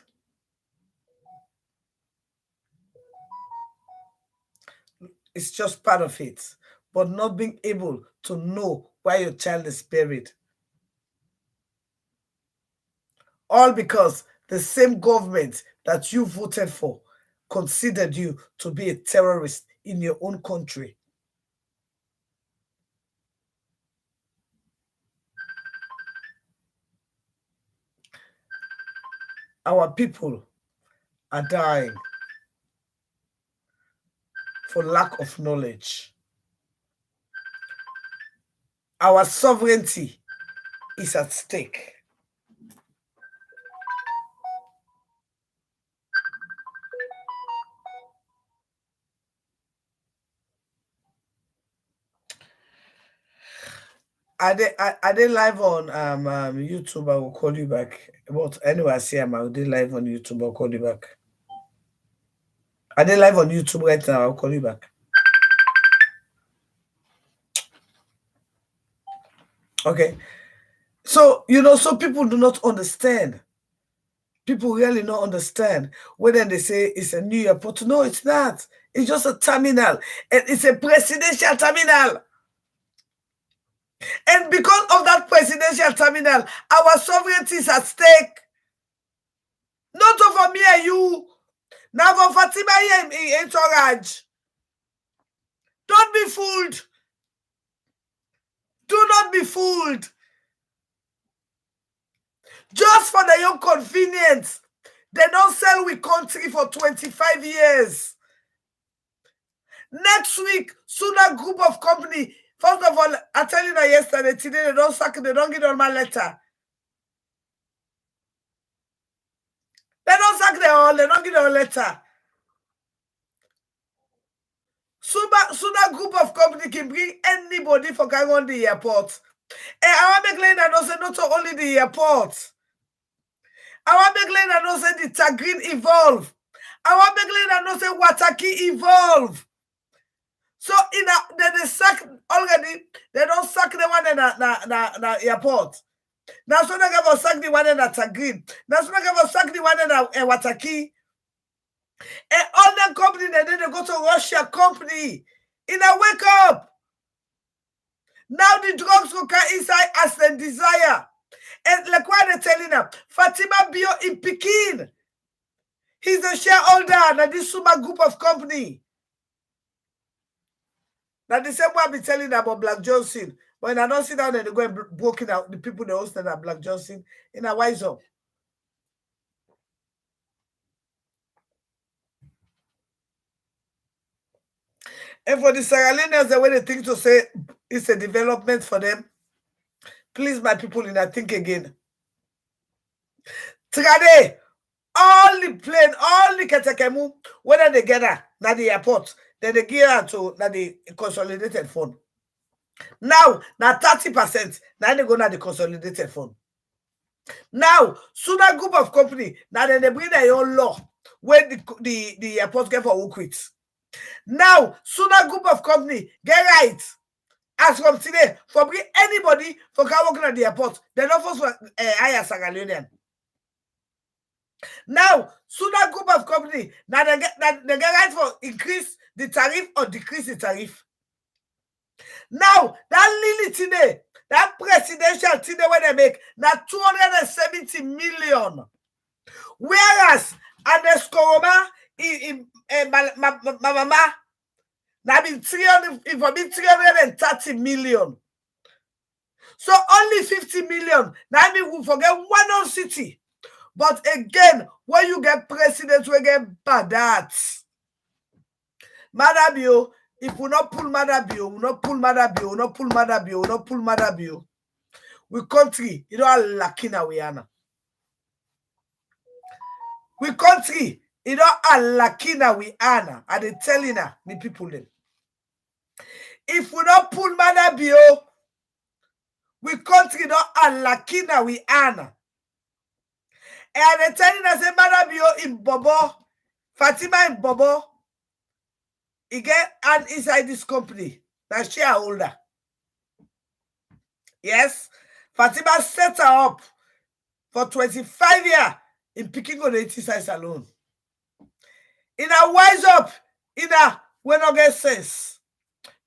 It's just part of it, but not being able to know where your child is buried. All because the same government that you voted for considered you to be a terrorist in your own country. Our people are dying for lack of knowledge. Our sovereignty is at stake. Are they live on YouTube? I will call you back. But anyway, I see are they live on YouTube? I'll call you back. Are they live on YouTube right now? I'll call you back. Okay. So, so people do not understand. People really don't understand when they say it's a new airport. No, it's not. It's just a terminal. And it's a presidential terminal. And because of that presidential terminal, our sovereignty is at stake. Not over me and you. Now for Fatima in Toraj. Don't be fooled. be fooled. Just for their own convenience, they don't sell with country for 25 years. Next week, SUNNA group of company. First of all, I tell you that yesterday, today they don't sack, they don't get on my letter. They don't sack them all, they don't get on letter. SUNNA group of company can bring anybody for going on the airport. And I want to make clear that not only the airport. I want to make clear that the Tagrin evolve. I want to make clear that Wataki evolve. So they sack already. They don't sack the one in the airport. Now so they go sack the one in the Tagrin. Now so they go sack the one in Wataki. And all them company they go to Russia company. In a wake up. Now the drugs will come inside as they desire. And like what they're telling them, Fatima Bio in Pekin. He's a shareholder in this SUNNA group of company. Now the same way I've been telling them about Black Johnson. When I don't sit down and they go and broken out the people they hosted at Black Johnson in a wise up. And for the Sierra Leoneans, the way they think to say it's a development for them. Please, my people, in I think again. Today, all the plane, all the katakemu, whether they get at the airport, then they get to the consolidated fund. Now 30%, now they go to the consolidated fund. Now, SUNNA group of company, now then they bring their own law where the airport get for work with. Now, SUNNA group of company get right. As from today, for bring anybody for working at the airport, they don't force for hire Sierra Leonean. Now, SUNNA group of company, now they get right for increase the tariff or decrease the tariff. Now, that Lily today, that presidential today when they make, now 270 million. Whereas, and the Skoroma in Mama, now be 330 million. So only 50 million. Now I mean we forget one on city. But again, when you get presidents, we get badats. Madabio, if we not pull Madabio, we not pull Madabio, we not pull Madabio, we not pull Madabio. We country, you know how lucky now we are now. We country, you know how lucky now we are now. And they telling her, the people them. If we don't pull Madabio, we country not unlucky now we are now. And they telling us Madabio in Bobo, Fatima in Bobo, he get an inside this company, that shareholder. Yes, Fatima set her up for 25 years in picking on the 80 size alone. In a wise up, in a we not get sense.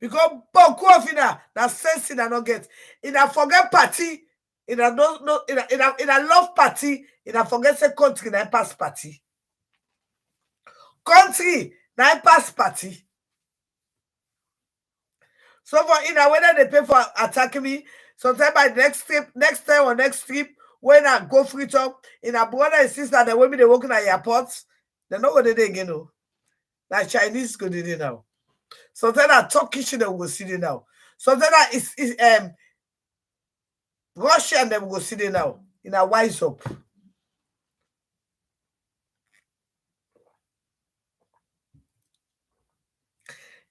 Because Boku of that sense in a not get. In a forget party, in a no in a love party, in a forget say country na pass party. Country na pass party. So for in a whether they pay for attacking me, sometimes by next time or next trip, when I go free talk, in a brother and sister, the women they working at airports, they're not gonna do again. No. Like Chinese go do it now. Sometimes that Turkish they will see it now. Sometimes that is Russian they will see it now. In a wise up.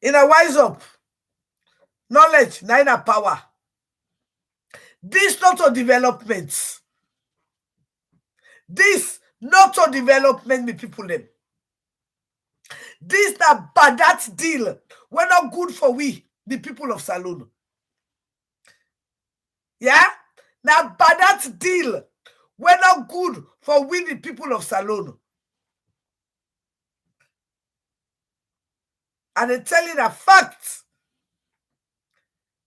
In a wise up. Knowledge, nine power. This not a development. This not a development with people them. This that bad that deal. We're not good for we, the people of Salone. Yeah? Now bad that deal. We're not good for we, the people of Salone. And they tell you the fact.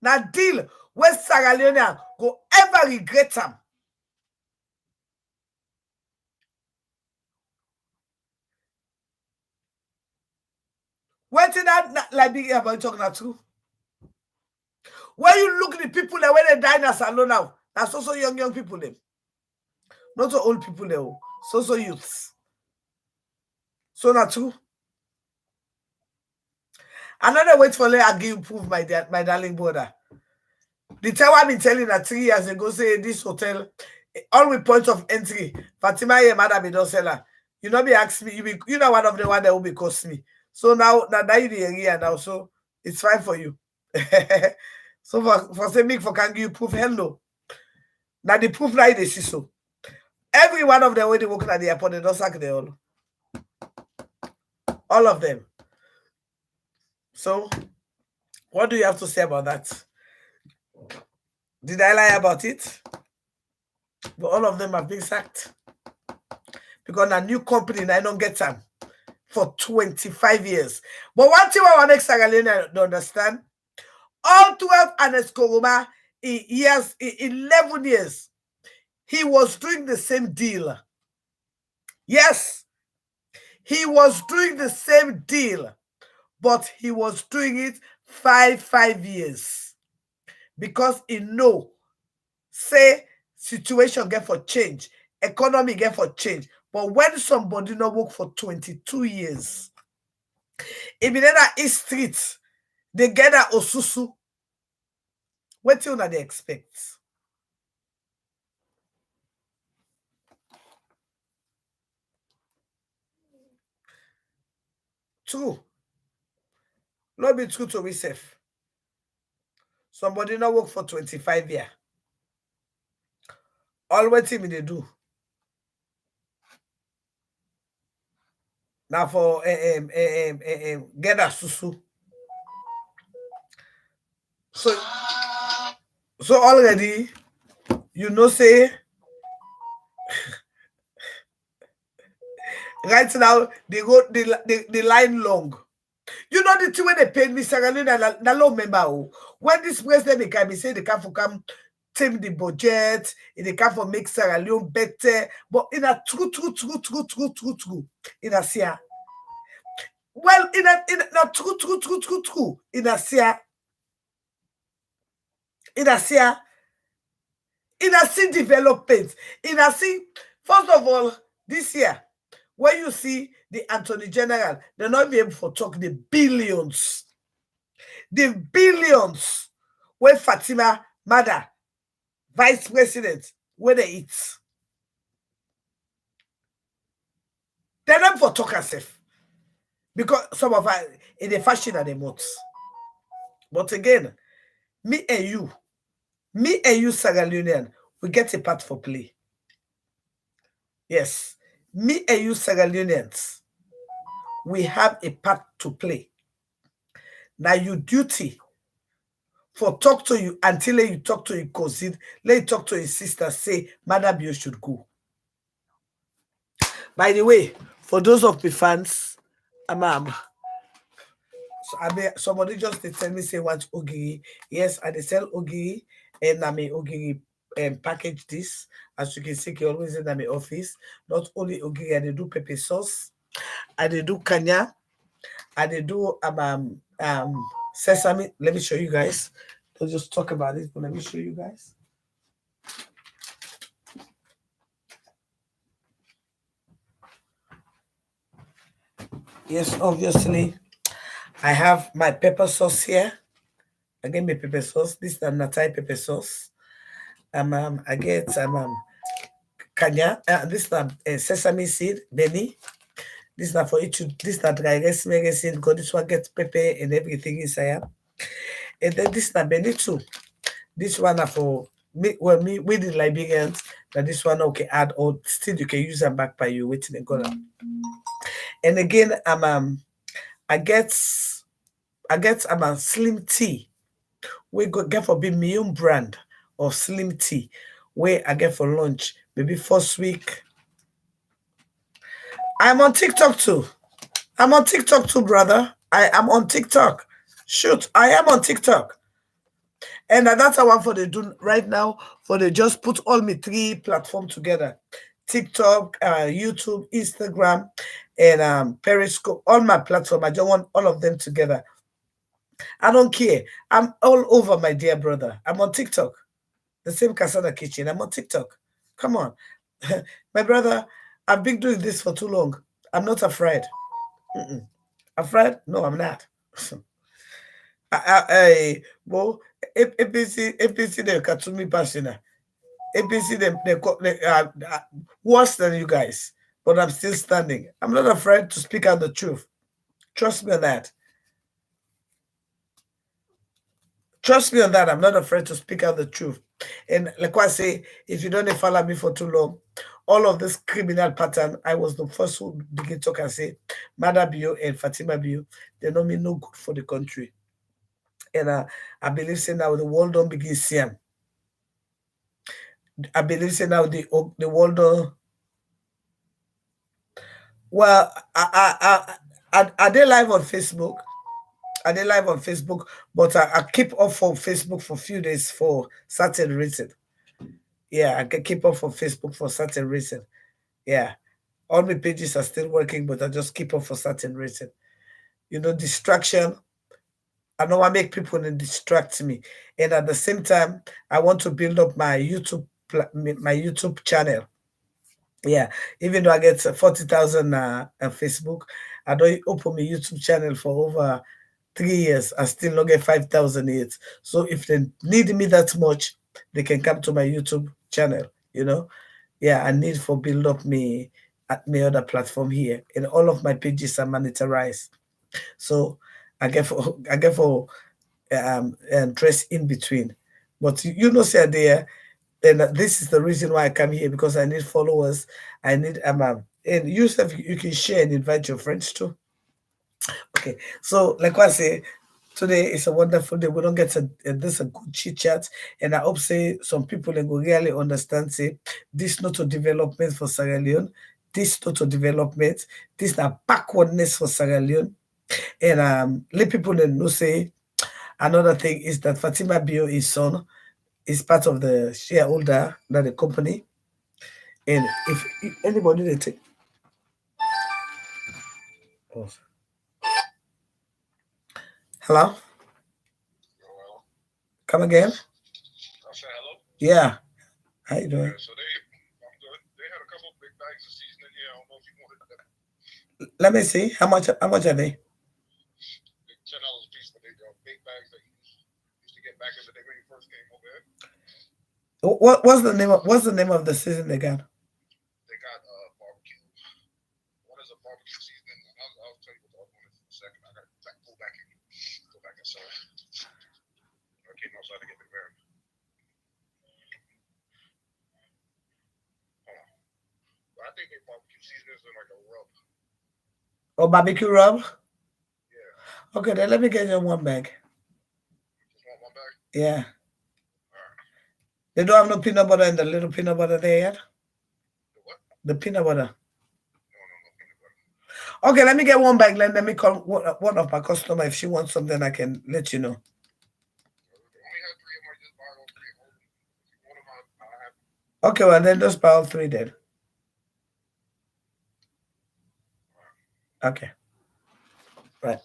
Now deal where Sierra Leone go ever regret them. What did that like big about talking about true? When you look at the people that when they die in a salon now, that's also young people them. Not so old people there, so youths. So not true. Another wait for let I give proof, my darling brother. The time I've been telling that 3 years ago, say this hotel, all with point of entry, Fatima here, madam, be don't sell her. You know, be ask me, you know one of the one that will be cost me. So now you the area now, so it's fine for you. So for say me for can give you proof, hello. Now the proof now they see so. Every one of them when they working at the airport, they don't sack they all of them. So what do you have to say about that? Did I lie about it? But all of them have been sacked. Because a new company, and I don't get them for 25 years. But one thing I want to Sierra Leone to understand, all 12 and Eskoroma, in 11 years, he was doing the same deal. Yes, he was doing the same deal, but he was doing it 5 years. Because he know, say, situation get for change, economy get for change. But when somebody not work for 22 years, if in that East Street, they get that Osusu, what do they expect? True. Not be true to myself. Somebody not work for 25 years. All what thing they do. Now for get a susu. So already, you know, say right now they go the line long. You know the thing when they paid me Sierra Leone na low member. When this president they can be say they can for come tame the budget, they can for make Sierra Leone better. But in a true. In a Sia. Well, in a true. In a Sia. In a Sia. In a see development. In a see, first of all, this year, when you see the Attorney General, they're not be able to talk the billions. The billions where Fatima Mother, Vice President, where they eat. They're not for talk herself. Because some of us in the fashion are the mots. But again, me and you, Sierra Leonean, we get a part for play. Yes. Me and you, Sierra Leoneans, we have a part to play. Now, your duty for talk to you until you talk to your cousin, let you talk to your sister, say, Madam, you should go. By the way, for those of the fans, somebody just tell me, say, want ogiri. Yes, I sell ogiri, and I may ogiri package this. As you can see, I always in my office. Not only ogiri, I do pepper sauce, I do kanya, I do sesame. Let me show you guys. Don't just talk about it, but let me show you guys. Yes, obviously, I have my pepper sauce here. Again, my pepper sauce. This is the Natai pepper sauce. I get kanya. This is sesame seed, Benny. This is for each. This is dry rice medicine because this one gets pepper and everything inside. And then this is Benny too. This one for me. Well, me with the Liberians. That this one okay add or still you can use them back by you waiting and go. And again, I get slim tea. We go get for be my own brand of slim tea. Where I get for lunch maybe first week. I'm on TikTok too. I'm on TikTok too, brother. I am on TikTok. Shoot, I am on TikTok. And that's what I want for the do right now. For they just put all my 3 platforms together. TikTok, YouTube, Instagram, and Periscope. All my platforms. I just want all of them together. I don't care. I'm all over, my dear brother. I'm on TikTok. The same Kasana Kitchen. I'm on TikTok. Come on. My brother, I've been doing this for too long. I'm not afraid. Mm-mm. Afraid? No, I'm not. Well, APC, they Katumi Pashina. APC, they worse than you guys. But I'm still standing. I'm not afraid to speak out the truth. Trust me on that. Trust me on that. I'm not afraid to speak out the truth. And like I say, if you don't follow me for too long, all of this criminal pattern, I was the first who begin talk and say, Mada Bio and Fatima Bio, they know me no good for the country. And I believe say now the world don't begin see 'em. I believe say now the world don't. Well, are they live on Facebook? Are they live on Facebook? But I keep off on Facebook for a few days for certain reason. Yeah, I can keep off on Facebook for certain reason. Yeah, all my pages are still working, but I just keep off for certain reason. Distraction. I know I make people and distract me, and at the same time, I want to build up my my YouTube channel. Yeah, even though I get 40,000 on Facebook, I don't open my YouTube channel for over 3 years. I still not get 5,000 yet. So if they need me that much, they can come to my YouTube channel. Yeah, I need for build up me at my other platform here, and all of my pages are monetized. So I get for and dress in between. But say there, and this is the reason why I come here because I need followers. I need and you can share and invite your friends too. Okay, so like I say, today is a wonderful day. We don't get this a good chit chat, and I hope say some people will really understand say this not a development for Sierra Leone, this not a development, this not backwardness for Sierra Leone, and let people know say another thing is that Fatima Bio is son is part of the shareholder that the company, and if anybody they take, oh, hello, come again, I said hello. yeah, how you doing? Yeah, so I'm good. They had a couple of big bags of seasoning here. I don't know if you wanted them. Let me see how much are they? $10 a piece, but they are big bags that you used to get back in the day when you first came over here. What's the name of the season they got? They got barbecue. One is a barbecue seasoning. I'll tell you what the other one is in a second. I got to pull back and go back inside. I came outside to get the van. Hold on. But I think they barbecue seasonings are like a rub. Oh, barbecue rub. Yeah. Okay, then let me get you one bag. Just want one bag? Yeah, All right. they don't have no peanut butter in the little peanut butter there yet. The what? The peanut butter. No peanut butter. Okay, let me get one bag. Let me call one of my customer. If she wants something, I can let you know. They only have three of them. I just buy all three. If you want them, I'll have them. Okay, well then just buy all three then. Okay, right.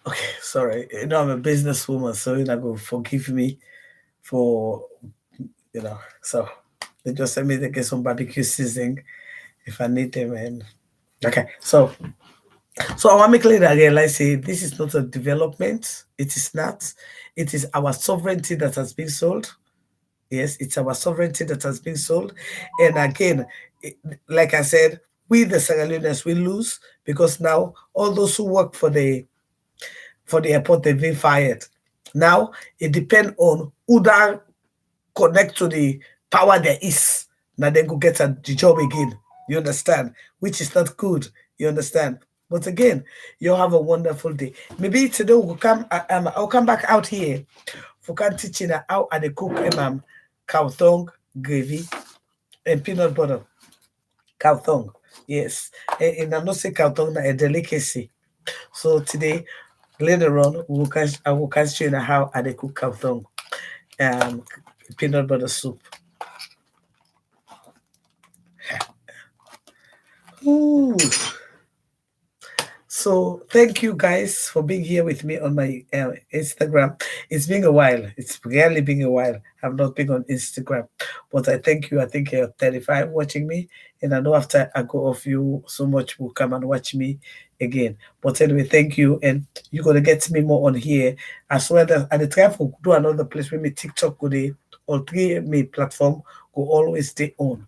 Okay, sorry. I'm a businesswoman, so you're not gonna forgive me for So they just send me to get some barbecue seasoning if I need them. And okay, so I want to make clear that I realize say this is not a development. It is not. It is our sovereignty that has been sold. Yes, it's our sovereignty that has been sold. And again, like I said, we the Sierra Leoneans will lose because now all those who work for the airport they've been fired. Now it depends on who that connect to the power there is. Now then go get the job again. You understand? Which is not good. You understand? But again, you have a wonderful day. Maybe today we'll come. I'll come back out here for can teaching how I cook cow tongue gravy and peanut butter. Cow tongue, yes. And I'm not say cow tongue a delicacy. So today, later on, I will catch you how I cook cow tongue, um, peanut butter soup. Ooh. So thank you guys for being here with me on my Instagram. It's been a while. It's really been a while. I've not been on Instagram, but I thank you. I think you're 35 watching me, and I know after I go off, you so much will come and watch me again. But anyway, thank you, and you're gonna get me more on here as well as at the time for do another place with me TikTok go the or three me platform go always stay on.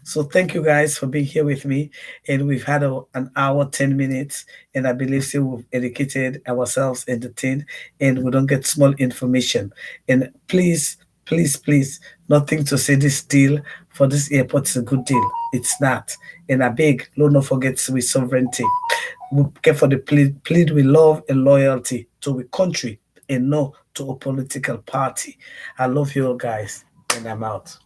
So thank you guys for being here with me, and we've had an hour 10 minutes, and I believe so we've educated ourselves, entertained, and we don't get small information. And please, please, please, nothing to say this deal for this airport is a good deal. It's not. And I beg, Lord, not forget with sovereignty. We care for the plead with love and loyalty to the country and no to a political party. I love you all guys, and I'm out.